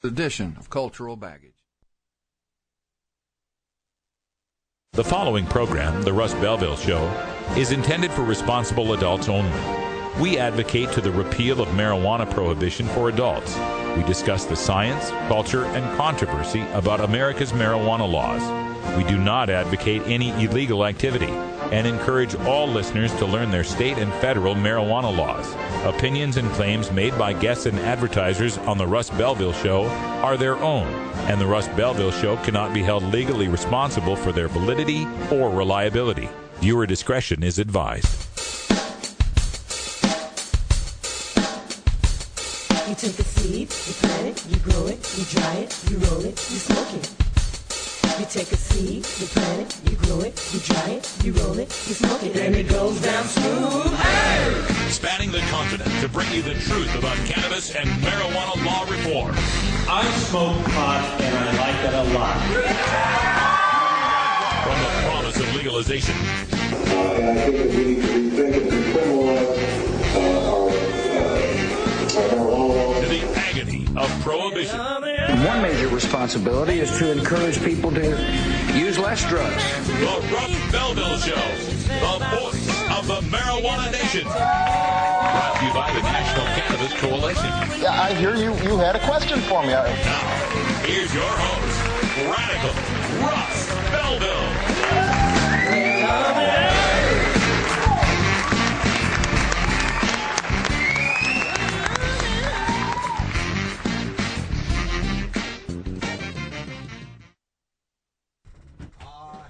Edition of Cultural Baggage. The following program, The Russ Belville Show, is intended for responsible adults only. We advocate to the repeal of marijuana prohibition for adults. We discuss the science, culture, and controversy about America's marijuana laws. We do not advocate any illegal activity and encourage all listeners to learn their state and federal marijuana laws. Opinions and claims made by guests and advertisers on The Russ Belville Show are their own, and The Russ Belville Show cannot be held legally responsible for their validity or reliability. Viewer discretion is advised. You take a seed, you plant it, you grow it, you dry it, you roll it, you smoke it. You take a seed, you plant it, you grow it, you dry it, you roll it, you smoke it, and it goes down smooth. Hey! Spanning the continent to bring you the truth about cannabis and marijuana law reform. I smoke pot and I like it a lot. From the promise of legalization. And I think that we need to rethink and decriminalize our marijuana law. To the agony of prohibition. One major responsibility is to encourage people to use less drugs. The Russ Belville Show, the voice of the marijuana nation. Brought to you by the National Cannabis Coalition. Yeah, I hear you had a question for me. Now, here's your host, Radical Russ Belville.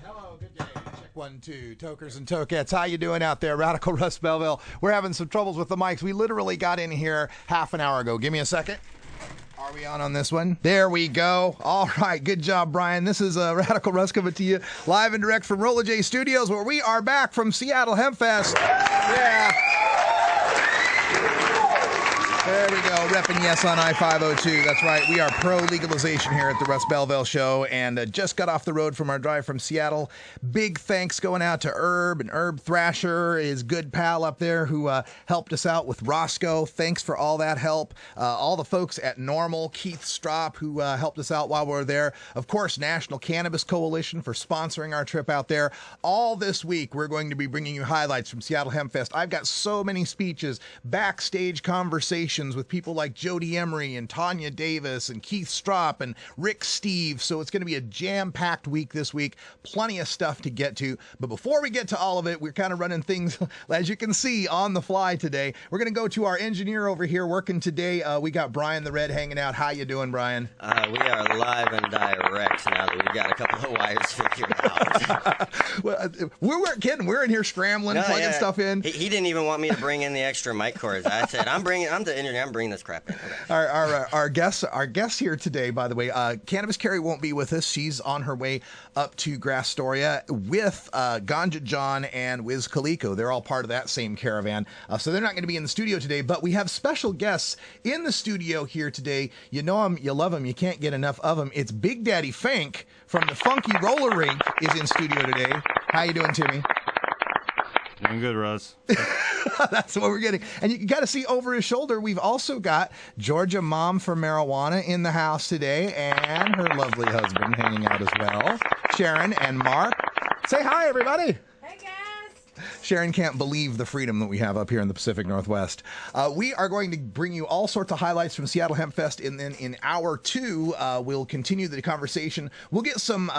Hello, good day. Check 1, 2, tokers and tokettes. How you doing out there? Radical Russ Belville. We're having some troubles with the mics. We literally got in here half an hour ago. Give me a second. Are we on this one? There we go. All right. Good job, Brian. This is Radical Russ coming to you live and direct from Rolla J Studios, where we are back from Seattle Hempfest. Yeah. There we go, repping yes on I-502. That's right, we are pro-legalization here at the Russ Belville Show, and just got off the road from our drive from Seattle. Big thanks going out to Herb and Herb Thrasher, his good pal up there, who helped us out with Roscoe. Thanks for all that help. All the folks at Normal, Keith Strop, who helped us out while we were there. Of course, National Cannabis Coalition for sponsoring our trip out there. All this week, we're going to be bringing you highlights from Seattle Hempfest. I've got so many speeches, backstage conversations with people like Jody Emery and Tanya Davis and Keith Strop and Rick Steve. So it's going to be a jam-packed week this week. Plenty of stuff to get to. But before we get to all of it, we're kind of running things, as you can see, on the fly today. We're going to go to our engineer over here working today. We got Brian the Red hanging out. How you doing, Brian? We are live and direct now that we've got a couple of wires figured out. Well, we weren't kidding. We're in here scrambling, plugging stuff in. He didn't even want me to bring in the extra mic cords. I said, I'm the engineer. I'm bringing this crap in. Okay. Our guest here today, by the way, Cannabis Carrie won't be with us. She's on her way up to Grastoria with Ganja John and Wiz Kaliko. They're all part of that same caravan. So they're not going to be in the studio today, but we have special guests in the studio here today. You know them, you love them, you can't get enough of them. It's Big Daddy Fink from the Funky Roller Rink is in studio today. How you doing, Timmy? Doing good, Russ. That's what we're getting. And you got to see over his shoulder, we've also got Georgia Mom for Marijuana in the house today, and her lovely husband hanging out as well, Sharon and Mark. Say hi, everybody. Hey, guys. Sharon can't believe the freedom that we have up here in the Pacific Northwest. We are going to bring you all sorts of highlights from Seattle Hempfest, and then in hour two, we'll continue the conversation. We'll get some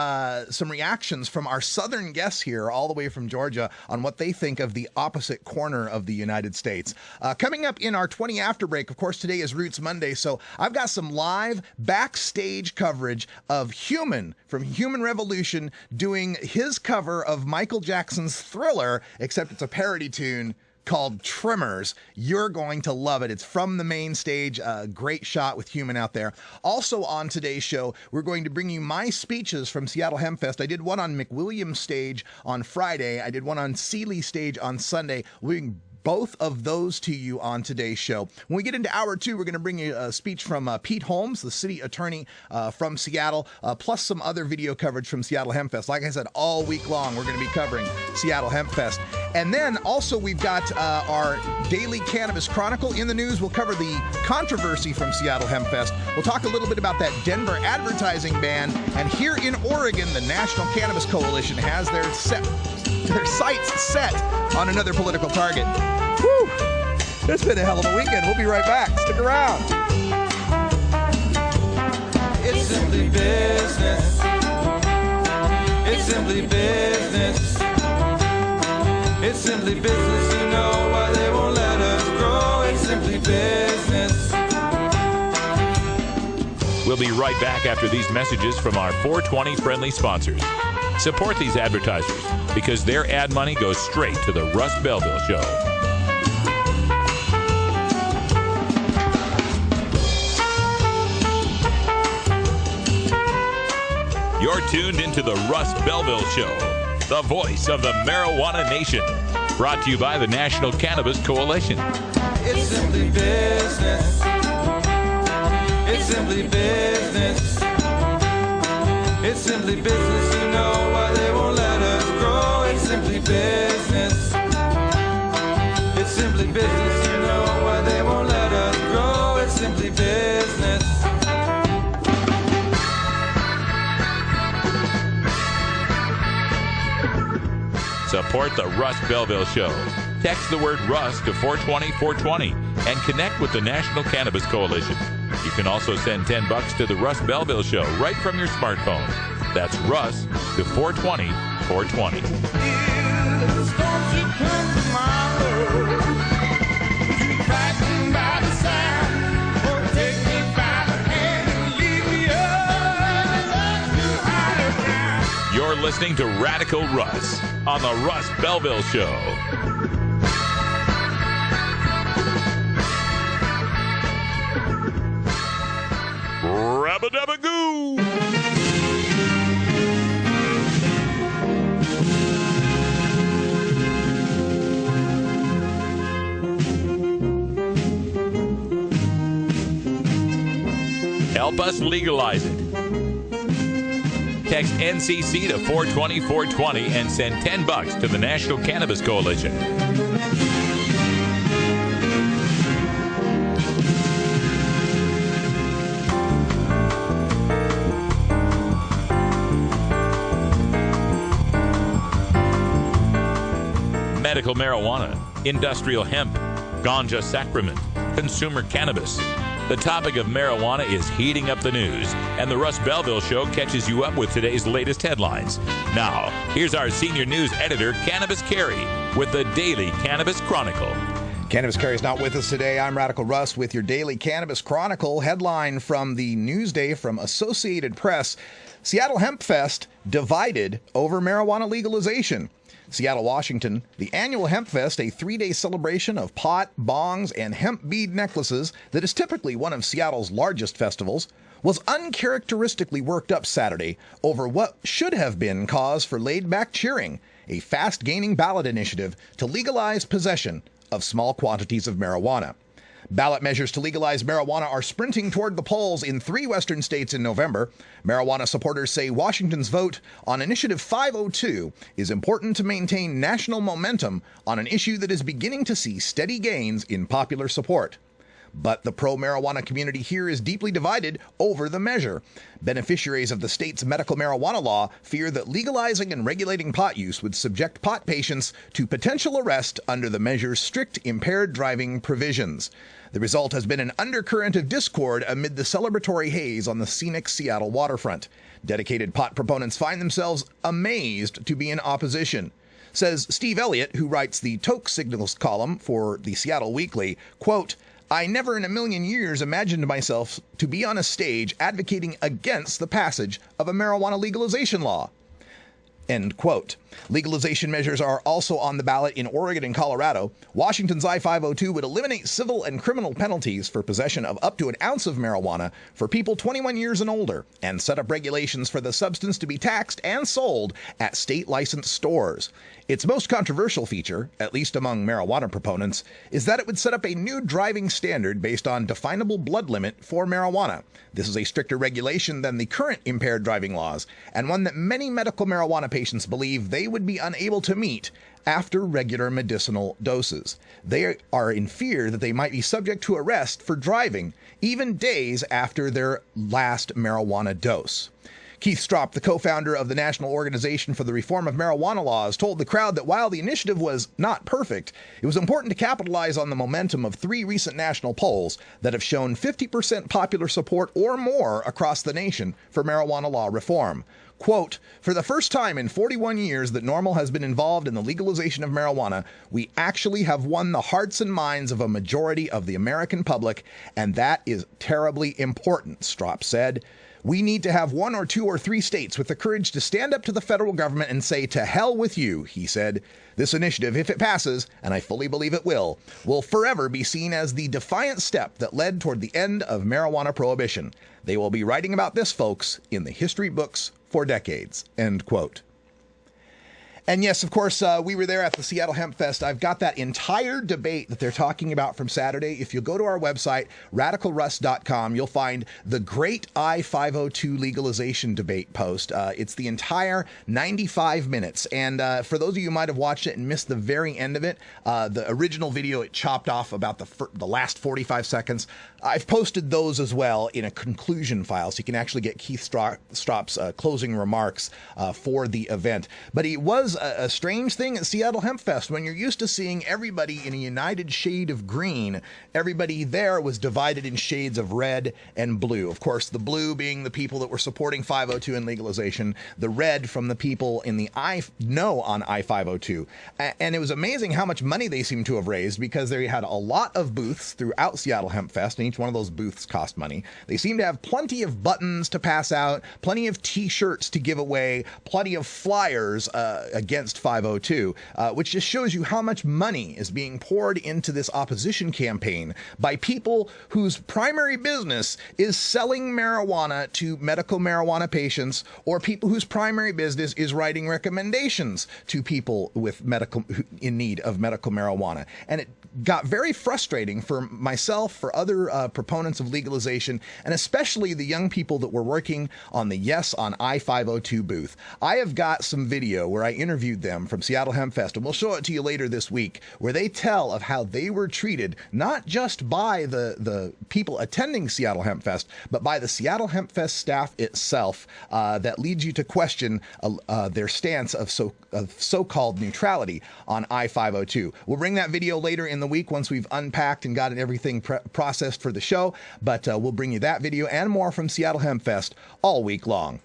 reactions from our southern guests here, all the way from Georgia, on what they think of the opposite corner of the United States. Coming up in our 20 after break, of course, today is Roots Monday, so I've got some live backstage coverage of Human from Human Revolution doing his cover of Michael Jackson's Thriller, except it's a parody tune called Tremors. You're going to love it. It's from the main stage. Great shot with Human out there. Also on today's show, we're going to bring you my speeches from Seattle Hempfest. I did one on McWilliams stage on Friday. I did one on Sealy stage on Sunday. We're both of those to you on today's show. When we get into hour 2, we're going to bring you a speech from Pete Holmes, the city attorney from Seattle, plus some other video coverage from Seattle Hempfest. Like I said, all week long, we're going to be covering Seattle Hempfest. And then also we've got our Daily Cannabis Chronicle in the news. We'll cover the controversy from Seattle Hempfest. We'll talk a little bit about that Denver advertising ban. And here in Oregon, the National Cannabis Coalition has their sights set on another political target. Whew! It's been a hell of a weekend. We'll be right back. Stick around. It's simply business. It's simply business. It's simply business. You know why they won't let us grow. It's simply business. We'll be right back after these messages from our 420 friendly sponsors. Support these advertisers because their ad money goes straight to the Russ Belville Show. You're tuned into the Russ Belville Show, the voice of the marijuana nation. Brought to you by the National Cannabis Coalition. It's simply business. It's simply business. It's simply business. You know why they won't let us grow. It's simply business. It's simply business. You know why they won't let us grow. It's simply business. Support the Russ Belville Show. Text the word Russ to 420-420 and connect with the National Cannabis Coalition. You can also send $10 to the Russ Belville Show right from your smartphone. That's Russ to 420-420. You're listening to Radical Russ on the Russ Belville Show. Rabba-dabba-goo! Help us legalize it. Text NCC to 420-420 and send $10 to the National Cannabis Coalition. Medical marijuana, industrial hemp, ganja sacrament, consumer cannabis. The topic of marijuana is heating up the news, and the Russ Belville Show catches you up with today's latest headlines. Now, here's our senior news editor, Cannabis Carey, with the Daily Cannabis Chronicle. Cannabis Carey's not with us today. I'm Radical Russ with your Daily Cannabis Chronicle. Headline from the Newsday from Associated Press: Seattle Hempfest divided over marijuana legalization. Seattle, Washington, the annual Hempfest, a 3-day celebration of pot, bongs, and hemp bead necklaces that is typically one of Seattle's largest festivals, was uncharacteristically worked up Saturday over what should have been cause for laid-back cheering, a fast-gaining ballot initiative to legalize possession of small quantities of marijuana. Ballot measures to legalize marijuana are sprinting toward the polls in 3 western states in November. Marijuana supporters say Washington's vote on Initiative 502 is important to maintain national momentum on an issue that is beginning to see steady gains in popular support. But the pro-marijuana community here is deeply divided over the measure. Beneficiaries of the state's medical marijuana law fear that legalizing and regulating pot use would subject pot patients to potential arrest under the measure's strict impaired driving provisions. The result has been an undercurrent of discord amid the celebratory haze on the scenic Seattle waterfront. Dedicated pot proponents find themselves amazed to be in opposition. Says Steve Elliott, who writes the Toke Signals column for the Seattle Weekly, quote, "I never in a million years imagined myself to be on a stage advocating against the passage of a marijuana legalization law." End quote. Legalization measures are also on the ballot in Oregon and Colorado. Washington's I-502 would eliminate civil and criminal penalties for possession of up to an ounce of marijuana for people 21 years and older, and set up regulations for the substance to be taxed and sold at state-licensed stores. Its most controversial feature, at least among marijuana proponents, is that it would set up a new driving standard based on definable blood limit for marijuana. This is a stricter regulation than the current impaired driving laws, and one that many medical marijuana patients believe they would be unable to meet after regular medicinal doses. They are in fear that they might be subject to arrest for driving, even days after their last marijuana dose. Keith Stroup, the co-founder of the National Organization for the Reform of Marijuana Laws, told the crowd that while the initiative was not perfect, it was important to capitalize on the momentum of 3 recent national polls that have shown 50% popular support or more across the nation for marijuana law reform. Quote, "For the first time in 41 years that NORML has been involved in the legalization of marijuana, we actually have won the hearts and minds of a majority of the American public, and that is terribly important," Stroup said. "We need to have 1 or 2 or 3 states with the courage to stand up to the federal government and say, 'To hell with you,'" he said. "This initiative, if it passes, and I fully believe it will forever be seen as the defiant step that led toward the end of marijuana prohibition. They will be writing about this, folks, in the history books for decades." End quote. And yes, of course, we were there at the Seattle Hempfest. I've got that entire debate that they're talking about from Saturday. If you go to our website, radicalruss.com, you'll find the great I-502 legalization debate post. It's the entire 95 minutes. And for those of you who might have watched it and missed the very end of it, the original video, it chopped off about the last 45 seconds. I've posted those as well in a conclusion file, so you can actually get Keith Straup's closing remarks for the event. But it was a strange thing at Seattle Hempfest. When you're used to seeing everybody in a united shade of green, everybody there was divided in shades of red and blue. Of course, the blue being the people that were supporting 502 and legalization, the red from the people in the no on I-502. And it was amazing how much money they seemed to have raised, because they had a lot of booths throughout Seattle Hempfest, and each one of those booths cost money. They seemed to have plenty of buttons to pass out, plenty of t-shirts to give away, plenty of flyers against 502, which just shows you how much money is being poured into this opposition campaign by people whose primary business is selling marijuana to medical marijuana patients, or people whose primary business is writing recommendations to people with in need of medical marijuana. And it got very frustrating for myself, for other proponents of legalization, and especially the young people that were working on the Yes on I-502 booth. I have got some video where I interviewed them from Seattle Hempfest, and we'll show it to you later this week, where they tell of how they were treated, not just by the people attending Seattle Hempfest, but by the Seattle Hempfest staff itself, that leads you to question their stance of so-called neutrality on I-502. We'll bring that video later in the week once we've unpacked and gotten everything processed for the show, but we'll bring you that video and more from Seattle Hempfest all week long.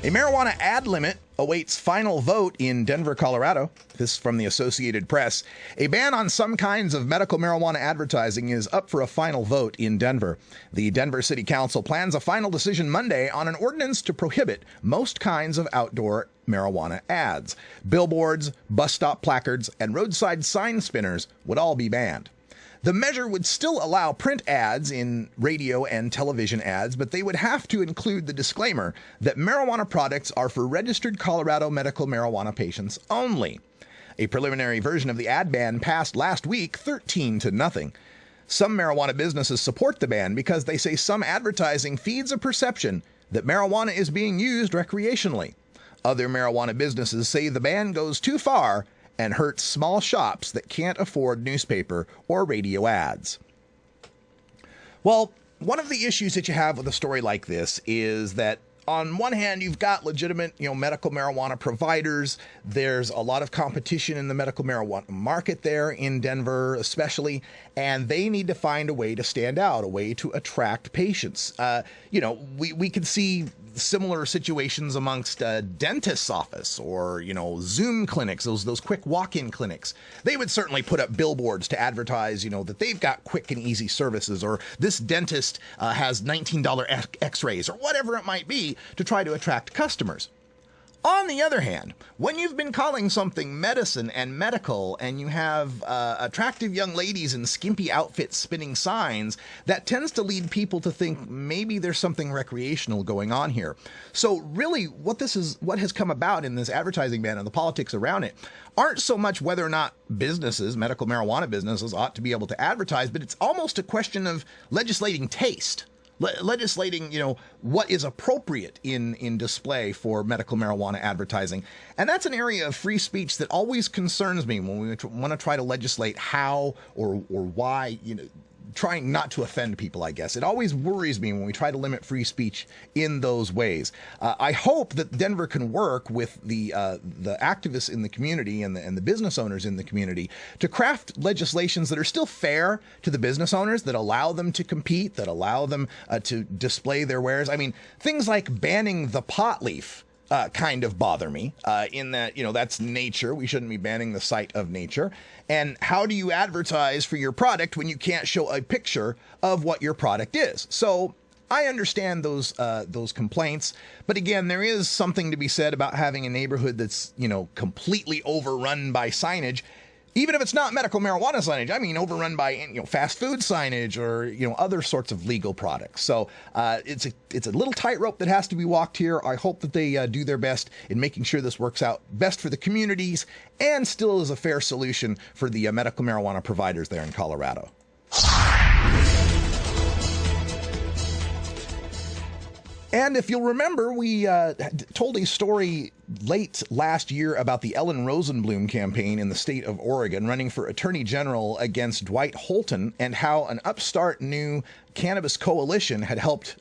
A marijuana ad limit awaits final vote in Denver, Colorado. This is from the Associated Press. A ban on some kinds of medical marijuana advertising is up for a final vote in Denver. The Denver City Council plans a final decision Monday on an ordinance to prohibit most kinds of outdoor marijuana ads. Billboards, bus stop placards, and roadside sign spinners would all be banned. The measure would still allow print ads in radio and television ads, but they would have to include the disclaimer that marijuana products are for registered Colorado medical marijuana patients only. A preliminary version of the ad ban passed last week 13-0. Some marijuana businesses support the ban because they say some advertising feeds a perception that marijuana is being used recreationally. Other marijuana businesses say the ban goes too far and hurts small shops that can't afford newspaper or radio ads. Well, one of the issues that you have with a story like this is that on one hand, you've got legitimate, medical marijuana providers. There's a lot of competition in the medical marijuana market there in Denver, especially, and they need to find a way to stand out, a way to attract patients. We can see similar situations amongst a dentist's office or, Zoom clinics, those quick walk-in clinics. They would certainly put up billboards to advertise, that they've got quick and easy services, or this dentist has $19 x-rays, or whatever it might be, to try to attract customers. On the other hand, when you've been calling something medicine and medical, and you have attractive young ladies in skimpy outfits spinning signs, that tends to lead people to think maybe there's something recreational going on here. So really, what has come about in this advertising ban and the politics around it aren't so much whether or not businesses, medical marijuana businesses, ought to be able to advertise, but it's almost a question of legislating taste. Legislating, what is appropriate in display for medical marijuana advertising. And that's an area of free speech that always concerns me when we want to try to legislate how or why, trying not to offend people, I guess. It always worries me when we try to limit free speech in those ways. I hope that Denver can work with the activists in the community and the business owners in the community to craft legislations that are still fair to the business owners, that allow them to compete, that allow them to display their wares. I mean, things like banning the pot leaf kind of bother me in that, that's nature. We shouldn't be banning the sight of nature. And how do you advertise for your product when you can't show a picture of what your product is? So I understand those complaints. But again, there is something to be said about having a neighborhood that's, completely overrun by signage. Even if it's not medical marijuana signage, I mean, overrun by fast food signage or other sorts of legal products. So it's a little tightrope that has to be walked here. I hope that they do their best in making sure this works out best for the communities and still is a fair solution for the medical marijuana providers there in Colorado. And if you'll remember, we told a story late last year about the Ellen Rosenblum campaign in the state of Oregon running for Attorney General against Dwight Holton, and how an upstart new cannabis coalition had helped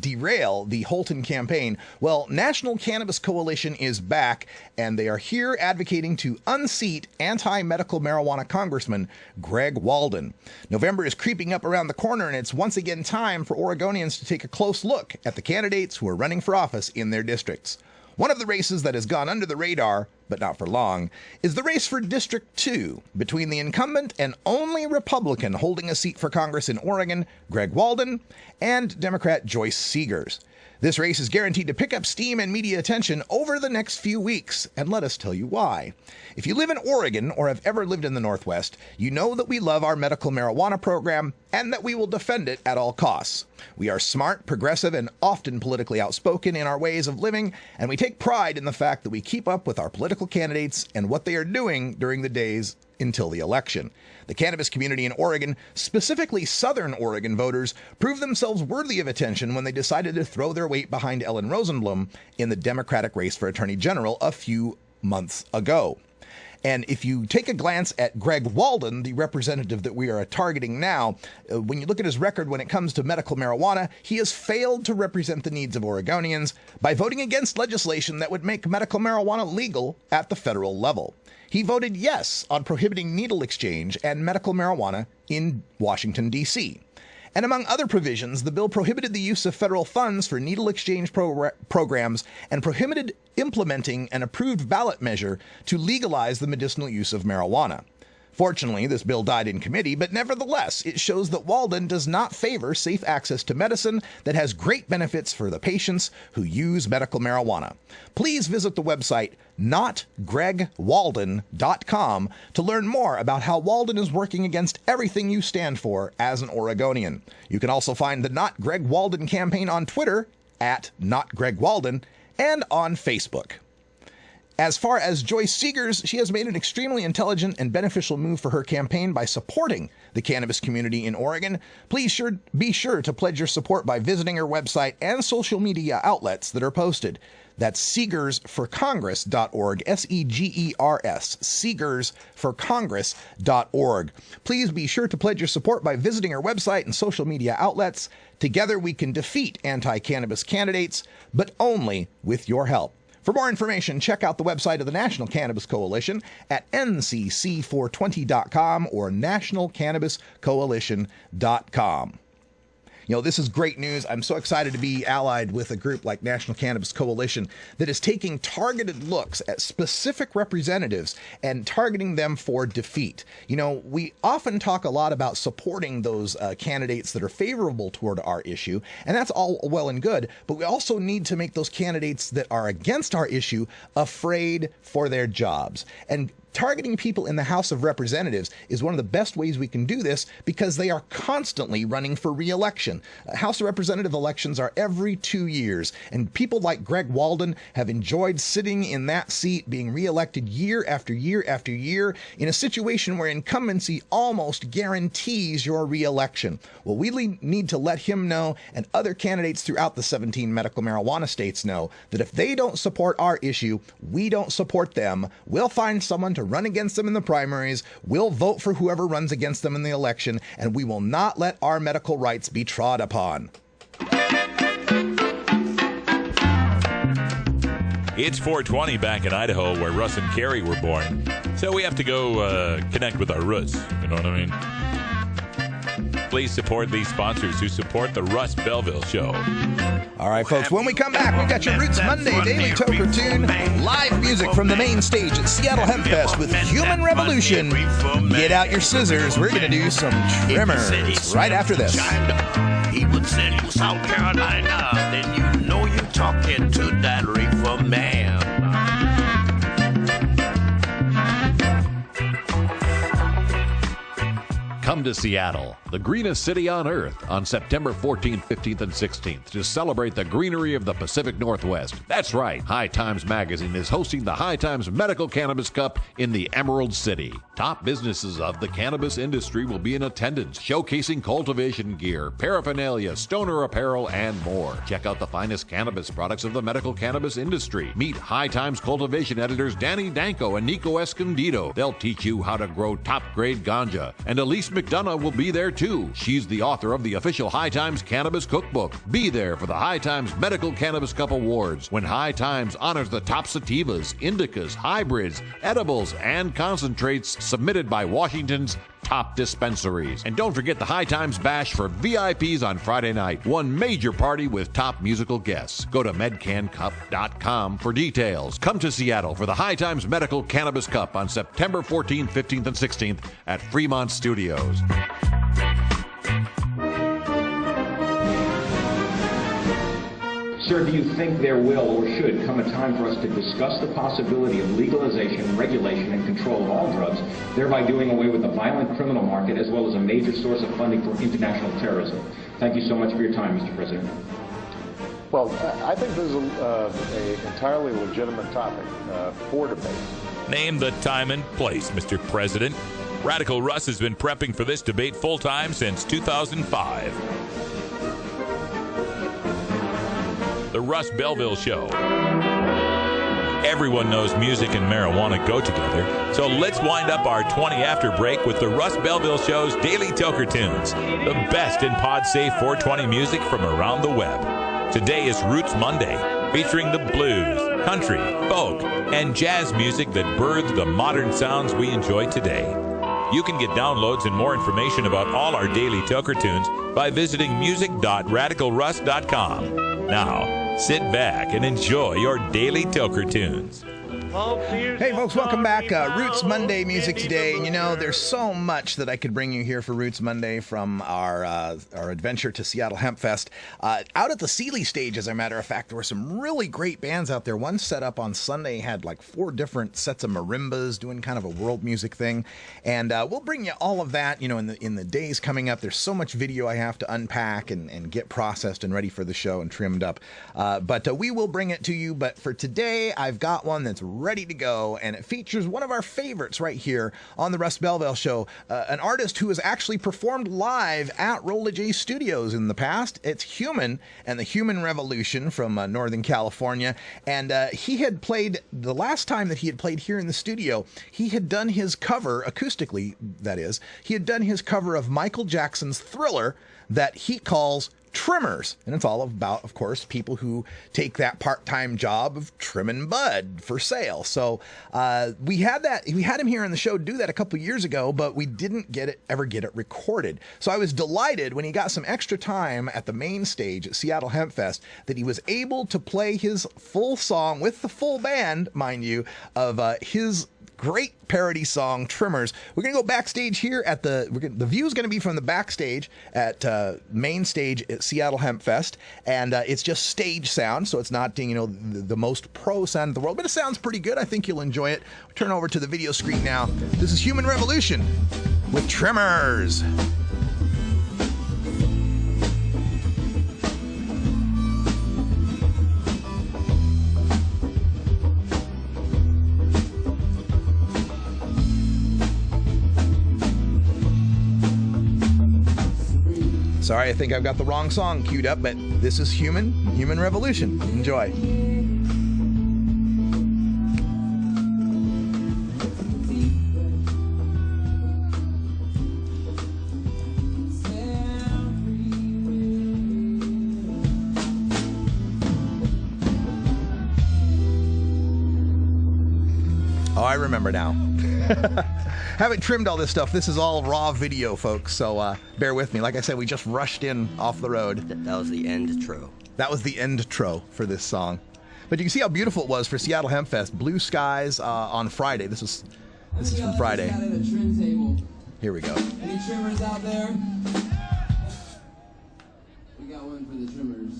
derail the Holton campaign. Well, National Cannabis Coalition is back, and they are here advocating to unseat anti-medical marijuana Congressman Greg Walden. November is creeping up around the corner, and it's once again time for Oregonians to take a close look at the candidates who are running for office in their districts. One of the races that has gone under the radar, but not for long, is the race for District 2 between the incumbent and only Republican holding a seat for Congress in Oregon, Greg Walden, and Democrat Joyce Seegers. This race is guaranteed to pick up steam and media attention over the next few weeks, and let us tell you why. If you live in Oregon or have ever lived in the Northwest, you know that we love our medical marijuana program and that we will defend it at all costs. We are smart, progressive, and often politically outspoken in our ways of living, and we take pride in the fact that we keep up with our political candidates and what they are doing during the days until the election. The cannabis community in Oregon, specifically Southern Oregon voters, proved themselves worthy of attention when they decided to throw their weight behind Ellen Rosenblum in the Democratic race for Attorney General a few months ago. And if you take a glance at Greg Walden, the representative that we are targeting now, when you look at his record when it comes to medical marijuana, he has failed to represent the needs of Oregonians by voting against legislation that would make medical marijuana legal at the federal level. He voted yes on prohibiting needle exchange and medical marijuana in Washington, D.C. And among other provisions, the bill prohibited the use of federal funds for needle exchange programs and prohibited implementing an approved ballot measure to legalize the medicinal use of marijuana. Fortunately, this bill died in committee, but nevertheless, it shows that Walden does not favor safe access to medicine that has great benefits for the patients who use medical marijuana. Please visit the website notgregwalden.com to learn more about how Walden is working against everything you stand for as an Oregonian. You can also find the Not Greg Walden campaign on Twitter at @NotGregWalden and on Facebook. As far as Joyce Seegers, she has made an extremely intelligent and beneficial move for her campaign by supporting the cannabis community in Oregon. Please be sure to pledge your support by visiting her website and social media outlets that are posted. That's SeegersForCongress.org, S-E-G-E-R-S, SeegersForCongress.org. Please be sure to pledge your support by visiting her website and social media outlets. Together we can defeat anti-cannabis candidates, but only with your help. For more information, check out the website of the National Cannabis Coalition at ncc420.com or nationalcannabiscoalition.com. You know, this is great news. I'm so excited to be allied with a group like National Cannabis Coalition that is taking targeted looks at specific representatives and targeting them for defeat. You know, we often talk a lot about supporting those candidates that are favorable toward our issue, and that's all well and good, but we also need to make those candidates that are against our issue afraid for their jobs. And targeting people in the House of Representatives is one of the best ways we can do this because they are constantly running for re-election. House of Representative elections are every 2 years, and people like Greg Walden have enjoyed sitting in that seat, being re-elected year after year after year in a situation where incumbency almost guarantees your re-election. Well, we need to let him know, and other candidates throughout the 17 medical marijuana states know, that if they don't support our issue, we don't support them. We'll find someone to run against them in the primaries, we'll vote for whoever runs against them in the election, and we will not let our medical rights be trod upon. It's 420 back in Idaho, where Russ and Carrie were born. So we have to go connect with our roots. You know what I mean? Please support these sponsors who support the Russ Belville Show. All right, folks, when we come back, we've got your Roots Monday Daily Toker Tune, live music from the main stage at Seattle Hempfest with Human Revolution. Get out your scissors. We're going to do some trimmers right after this. He would send you South Carolina, then you know you're talking to that reefer man. Come to Seattle, the greenest city on earth, on September 14th, 15th, and 16th to celebrate the greenery of the Pacific Northwest. That's right, High Times Magazine is hosting the High Times Medical Cannabis Cup in the Emerald City. Top businesses of the cannabis industry will be in attendance, showcasing cultivation gear, paraphernalia, stoner apparel, and more. Check out the finest cannabis products of the medical cannabis industry. Meet High Times cultivation editors Danny Danko and Nico Escondido. They'll teach you how to grow top-grade ganja. And Elise McDonough will be there too. She's the author of the official High Times Cannabis Cookbook. Be there for the High Times Medical Cannabis Cup Awards, when High Times honors the top sativas, indicas, hybrids, edibles, and concentrates submitted by Washington's top dispensaries. And don't forget the High Times Bash for VIPs on Friday night. One major party with top musical guests. Go to medcancup.com for details. Come to Seattle for the High Times Medical Cannabis Cup on September 14th, 15th, and 16th at Fremont Studios. Sir, do you think there will or should come a time for us to discuss the possibility of legalization, regulation, and control of all drugs, thereby doing away with the violent criminal market as well as a major source of funding for international terrorism? Thank you so much for your time, Mr. President. Well, I think this is an entirely legitimate topic for debate. Name the time and place, Mr. President. Radical Russ has been prepping for this debate full-time since 2005. The Russ Belville Show. Everyone knows music and marijuana go together, so let's wind up our 20 after break with the Russ Belville Show's Daily Toker Tunes, the best in pod-safe 420 music from around the web. Today is Roots Monday, featuring the blues, country, folk, and jazz music that birthed the modern sounds we enjoy today. You can get downloads and more information about all our Daily Toker Tunes by visiting music.radicalruss.com. Now, sit back and enjoy your Daily Toker Tunes. Hey folks, welcome back. Roots Monday music today. And you know, there's so much that I could bring you here for Roots Monday from our adventure to Seattle Hempfest. Out at the Sealy stage, as a matter of fact, there were some really great bands out there. One set up on Sunday had like 4 different sets of marimbas doing kind of a world music thing. And we'll bring you all of that, you know, in the days coming up. There's so much video I have to unpack and get processed and ready for the show and trimmed up. But we will bring it to you. But for today, I've got one that's ready to go, and it features one of our favorites right here on the Russ Belville Show, an artist who has actually performed live at Rolla J Studios in the past. It's Human and the Human Revolution from Northern California, and he had played, the last time that he had played here in the studio, he had done his cover, acoustically that is, he had done his cover of Michael Jackson's Thriller that he calls trimmers. And it's all about, of course, people who take that part-time job of trimming bud for sale. So we had him here on the show do that a couple years ago, but we didn't ever get it recorded. So I was delighted when he got some extra time at the main stage at Seattle Hempfest that he was able to play his full song with the full band, mind you, of his great parody song, Trimmers. We're going to go backstage here at the view is going to be from the backstage at main stage at Seattle Hempfest, and it's just stage sound, so it's not, the most pro sound in the world, but it sounds pretty good. I think you'll enjoy it. Turn over to the video screen now. This is Human Revolution with Trimmers. Sorry, I think I've got the wrong song queued up, but this is Human Revolution. Enjoy. Oh, I remember now. Haven't trimmed all this stuff. This is all raw video, folks, so bear with me. Like I said, we just rushed in off the road. That was the intro. That was the intro for this song. But you can see how beautiful it was for Seattle Hempfest. Blue skies on Friday. This is from Friday. Here we go. Any trimmers out there? We got one for the trimmers.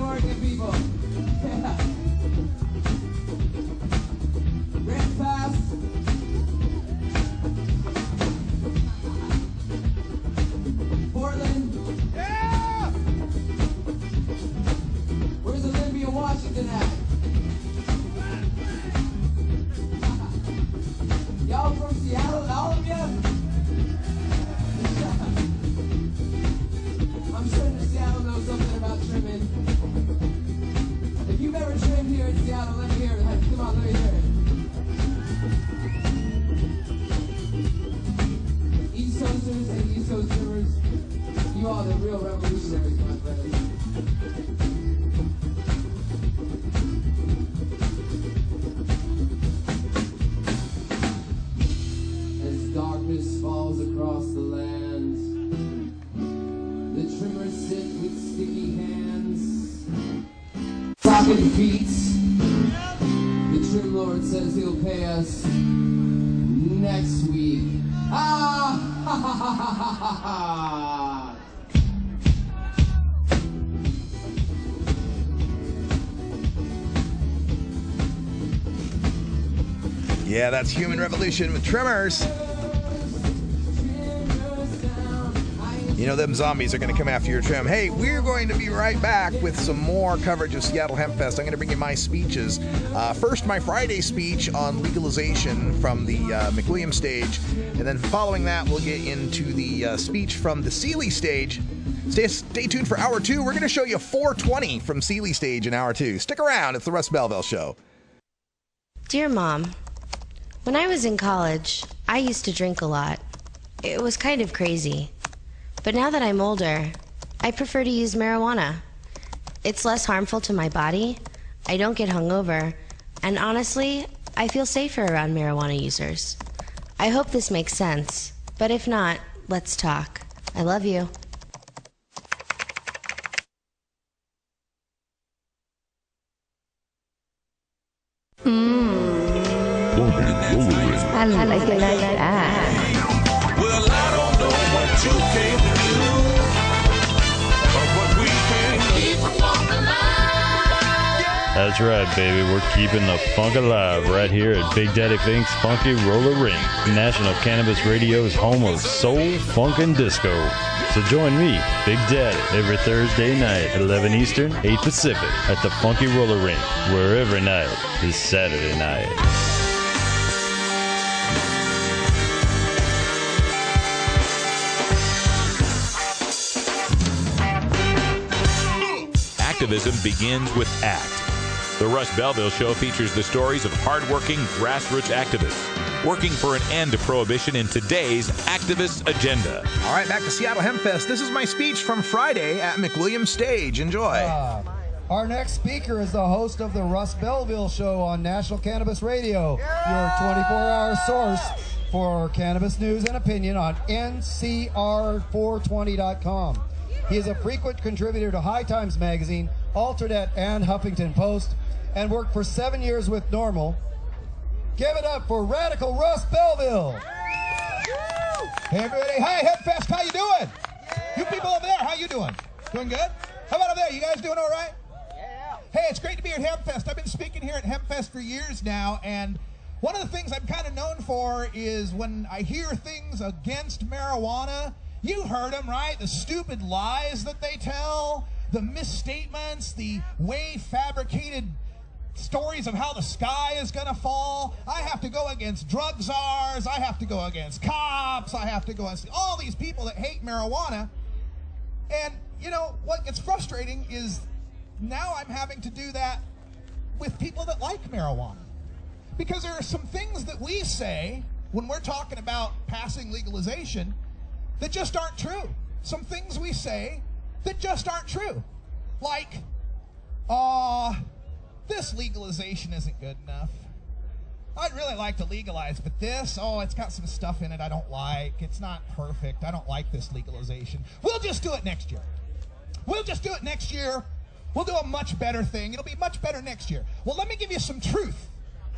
Good working, people. Yeah. Grand Pass. Portland. Yeah! Where's Olympia, Washington at? Y'all from Seattle, all of you? I'm sure Seattle knows something about trimming. If you've ever trimmed here in Seattle, let me hear it. Come on, let me hear it. East Coasters and East Coast trimmers, you are the real revolutionaries, my friends. Darkness falls across the land. The trimmers sit with sticky hands, rocking beats. The trim lord says he'll pay us next week. Ah, ha ha ha ha ha ha. Yeah, that's Human Revolution with Trimmers. You know, them zombies are going to come after your trim. Hey, we're going to be right back with some more coverage of Seattle Hempfest. I'm going to bring you my speeches. First, my Friday speech on legalization from the McWilliams stage. And then following that, we'll get into the speech from the Sealy stage. Stay tuned for Hour 2. We're going to show you 420 from Sealy stage in Hour 2. Stick around. It's the Russ Belville Show. Dear Mom, when I was in college, I used to drink a lot. It was kind of crazy. But now that I'm older, I prefer to use marijuana. It's less harmful to my body, I don't get hungover, and honestly, I feel safer around marijuana users. I hope this makes sense, but if not, let's talk. I love you. I like it like that. Well, I don't know what you came to do, but what we came to keep the funk alive. That's right, baby. We're keeping the funk alive right here at Big Daddy Fink's Funky Roller Ring. National Cannabis Radio is home of soul, funk, and disco. So join me, Big Daddy, every Thursday night at 11 Eastern, 8 Pacific at the Funky Roller Ring, where every night is Saturday night. Activism begins with ACT. The Russ Belville Show features the stories of hardworking grassroots activists working for an end to prohibition in today's activist agenda. All right, back to Seattle Hempfest. This is my speech from Friday at McWilliams Stage. Enjoy. Our next speaker is the host of the Russ Belville Show on National Cannabis Radio, your 24-hour source for cannabis news and opinion on ncr420.com. He is a frequent contributor to High Times Magazine, Alternate, and Huffington Post, and worked for 7 years with Normal. Give it up for Radical Russ Belville. Hey, everybody. Hi, Hempfest. How you doing? You people over there, how you doing? Doing good? How about over there? You guys doing all right? Yeah. Hey, it's great to be at Hempfest. I've been speaking here at Hempfest for years now, and one of the things I'm kind of known for is when I hear things against marijuana. You heard them, right? The stupid lies that they tell, the misstatements, the way fabricated stories of how the sky is going to fall. I have to go against drug czars. I have to go against cops. I have to go against all these people that hate marijuana. And, you know, what gets frustrating is now I'm having to do that with people that like marijuana. Because there are some things that we say when we're talking about passing legalization that just aren't true. Some things we say that just aren't true. Like, this legalization isn't good enough. I'd really like to legalize, but this, it's got some stuff in it I don't like. It's not perfect. I don't like this legalization. We'll just do it next year. We'll just do it next year. We'll do a much better thing. It'll be much better next year. Well, let me give you some truth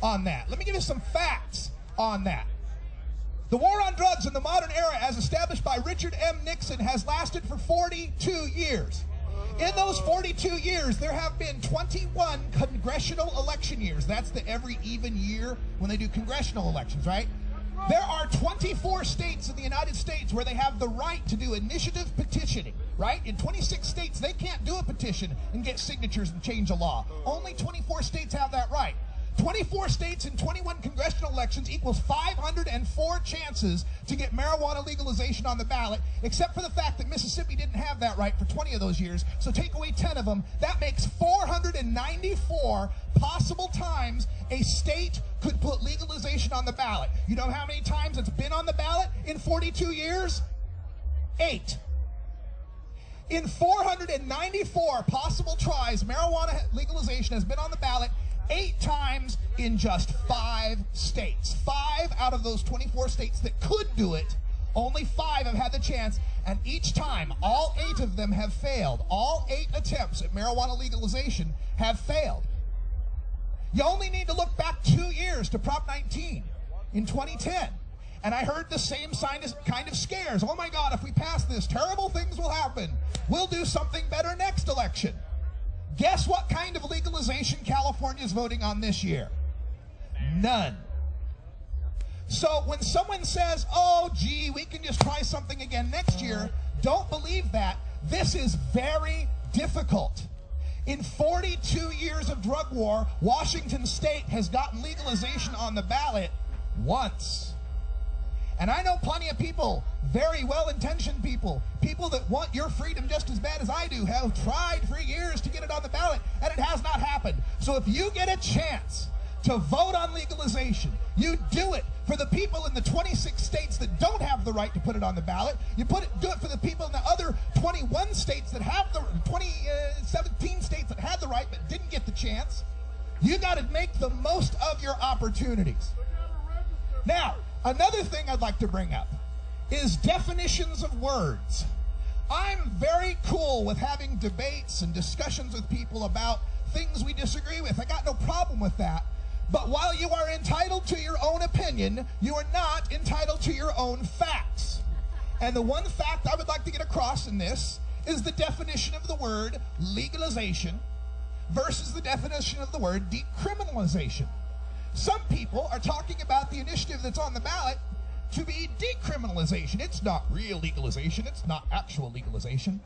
on that. Let me give you some facts on that. The war on drugs in the modern era, as established by Richard M. Nixon, has lasted for 42 years. In those 42 years, there have been 21 congressional election years. That's the every even year when they do congressional elections, right? There are 24 states in the United States where they have the right to do initiative petitioning, right? In 26 states, they can't do a petition and get signatures and change a law. Only 24 states have that right. 24 states in 21 congressional elections equals 504 chances to get marijuana legalization on the ballot, except for the fact that Mississippi didn't have that right for 20 of those years. So take away 10 of them. That makes 494 possible times a state could put legalization on the ballot. You know how many times it's been on the ballot in 42 years? 8. In 494 possible tries, marijuana legalization has been on the ballot 8 times in just 5 states. 5 out of those 24 states that could do it, only 5 have had the chance, and each time, all 8 of them have failed. All 8 attempts at marijuana legalization have failed. You only need to look back 2 years to Prop 19 in 2010. And I heard the same kind of scares. Oh my God, if we pass this, terrible things will happen. We'll do something better next election. Guess what kind of legalization California is voting on this year? None. So when someone says, oh, gee, we can just try something again next year, don't believe that. This is very difficult. In 42 years of drug war, Washington State has gotten legalization on the ballot once. And I know plenty of people, very well-intentioned people that want your freedom just as bad as I do, have tried for years to get it on the ballot, and it has not happened. So if you get a chance to vote on legalization, you do it for the people in the 26 states that don't have the right to put it on the ballot. You do it for the people in the other 21 states that have the 17 states that had the right but didn't get the chance. You got to make the most of your opportunities. Now, another thing I'd like to bring up is definitions of words. I'm very cool with having debates and discussions with people about things we disagree with. I got no problem with that. But while you are entitled to your own opinion, you are not entitled to your own facts. And the one fact I would like to get across in this is the definition of the word legalization versus the definition of the word decriminalization. Some people are talking about the initiative that's on the ballot to be decriminalization. It's not real legalization. It's not actual legalization.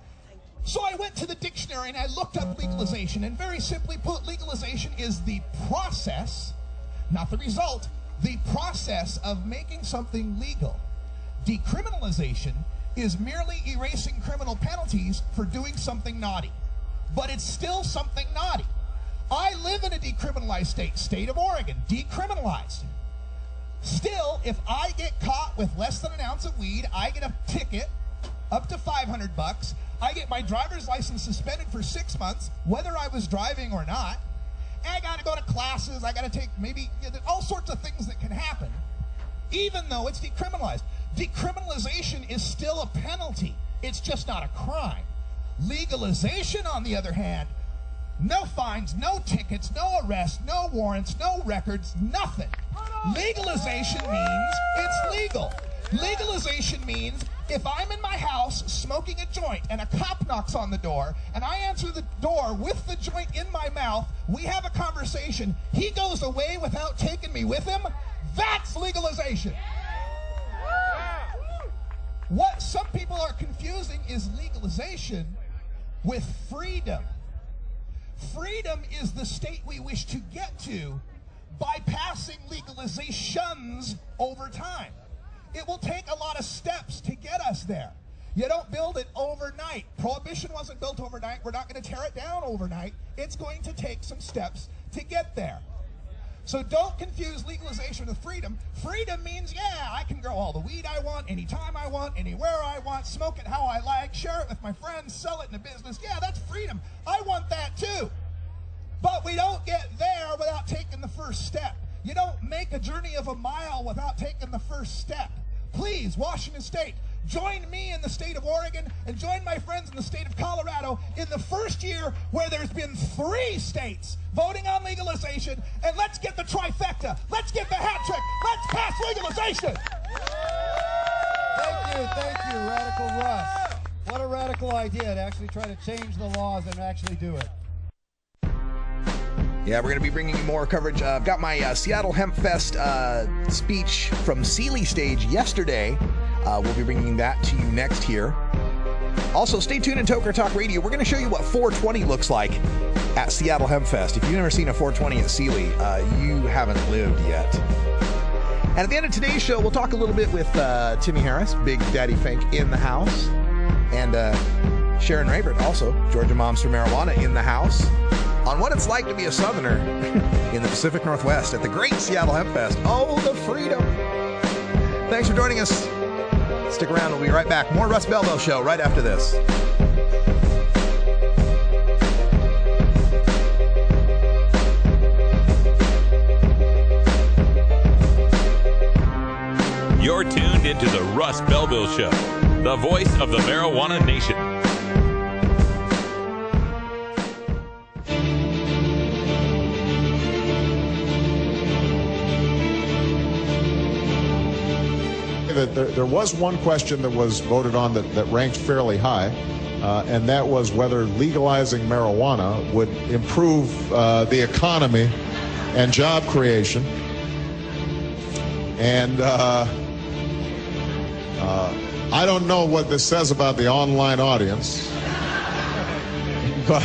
So I went to the dictionary and I looked up legalization, and very simply put, legalization is the process, not the result, the process of making something legal. Decriminalization is merely erasing criminal penalties for doing something naughty, but it's still something naughty. I live in a decriminalized state of Oregon, decriminalized. Still, if I get caught with less than an ounce of weed, I get a ticket up to $500. I get my driver's license suspended for 6 months, whether I was driving or not. I got to go to classes. I got to take maybe all sorts of things that can happen, even though it's decriminalized. Decriminalization is still a penalty. It's just not a crime. Legalization, on the other hand, no fines, no tickets, no arrests, no warrants, no records, nothing. Legalization means it's legal. Legalization means if I'm in my house smoking a joint and a cop knocks on the door and I answer the door with the joint in my mouth, we have a conversation, he goes away without taking me with him, that's legalization. What some people are confusing is legalization with freedom. Freedom is the state we wish to get to by passing legalizations over time. It will take a lot of steps to get us there. You don't build it overnight. Prohibition wasn't built overnight. We're not going to tear it down overnight. It's going to take some steps to get there. So don't confuse legalization with freedom. Freedom means, yeah, I can grow all the weed I want, anytime I want, anywhere I want, smoke it how I like, share it with my friends, sell it in a business. Yeah, that's freedom. I want that too. But we don't get there without taking the first step. You don't make a journey of a mile without taking the first step. Please, Washington State, join me in the state of Oregon and join my friends in the state of Colorado in the first year where there's been 3 states voting on legalization, and let's get the trifecta. Let's get the hat trick. Let's pass legalization. Thank you, Radical Russ. What a radical idea to actually try to change the laws and actually do it. Yeah, we're going to be bringing you more coverage. I've got my Seattle Hempfest speech from Sealy Stage yesterday. We'll be bringing that to you next here. Also, stay tuned in Toker Talk Radio. We're going to show you what 420 looks like at Seattle Hempfest. If you've never seen a 420 at Sealy, you haven't lived yet. And at the end of today's show, we'll talk a little bit with Timmy Harris, Big Daddy Fink in the house, and Sharon Ravert, also Georgia Moms for Marijuana, in the house, on what it's like to be a Southerner in the Pacific Northwest at the great Seattle Hempfest. Oh, the freedom! Thanks for joining us. Stick around. We'll be right back. More Russ Belville Show right after this. You're tuned into the Russ Belville Show, the voice of the marijuana nation. There was one question that was voted on that ranked fairly high, and that was whether legalizing marijuana would improve the economy and job creation. And I don't know what this says about the online audience, but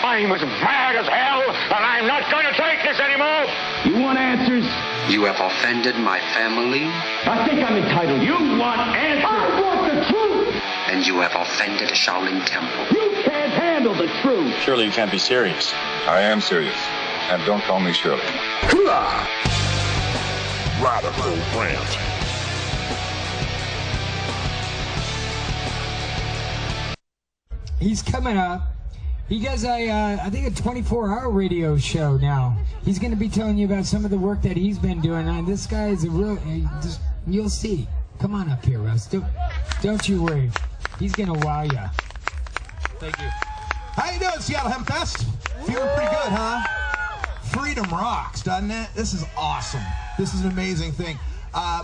I'm as mad as hell, and I'm not going to take this anymore. You want answers? You have offended my family. I think I'm entitled. You want answers? I want the truth. And you have offended Shaolin Temple. You can't handle the truth. Surely you can't be serious. I am serious. And don't call me Shirley. Radical rant. He's coming up. He does I think a 24-hour radio show now. He's going to be telling you about some of the work that he's been doing. And this guy is a real, you'll see. Come on up here, Russ. Don't you worry. He's going to wow you. Thank you. How you doing, Seattle Hempfest? Feeling pretty good, huh? Freedom rocks, doesn't it? This is awesome. This is an amazing thing.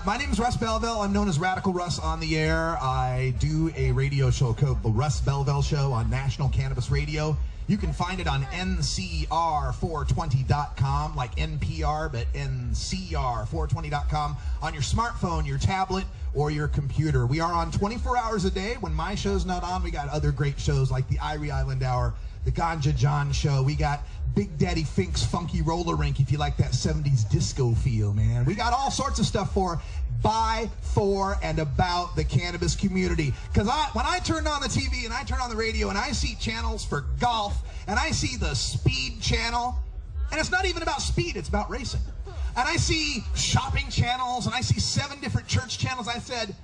My name is Russ Belville. I'm known as Radical Russ on the air. I do a radio show called The Russ Belville Show on National Cannabis Radio. You can find it on ncr420.com, like NPR, but ncr420.com on your smartphone, your tablet, or your computer. We are on 24 hours a day. When my show's not on, we got other great shows like the Irie Island Hour, the Ganja John Show. We got Big Daddy Fink's Funky Roller Rink, if you like that 70s disco feel, man. We got all sorts of stuff by, for, and about the cannabis community. Because when I turn on the TV and I turn on the radio and I see channels for golf and I see the speed channel, and it's not even about speed, it's about racing. And I see shopping channels and I see 7 different church channels, I said,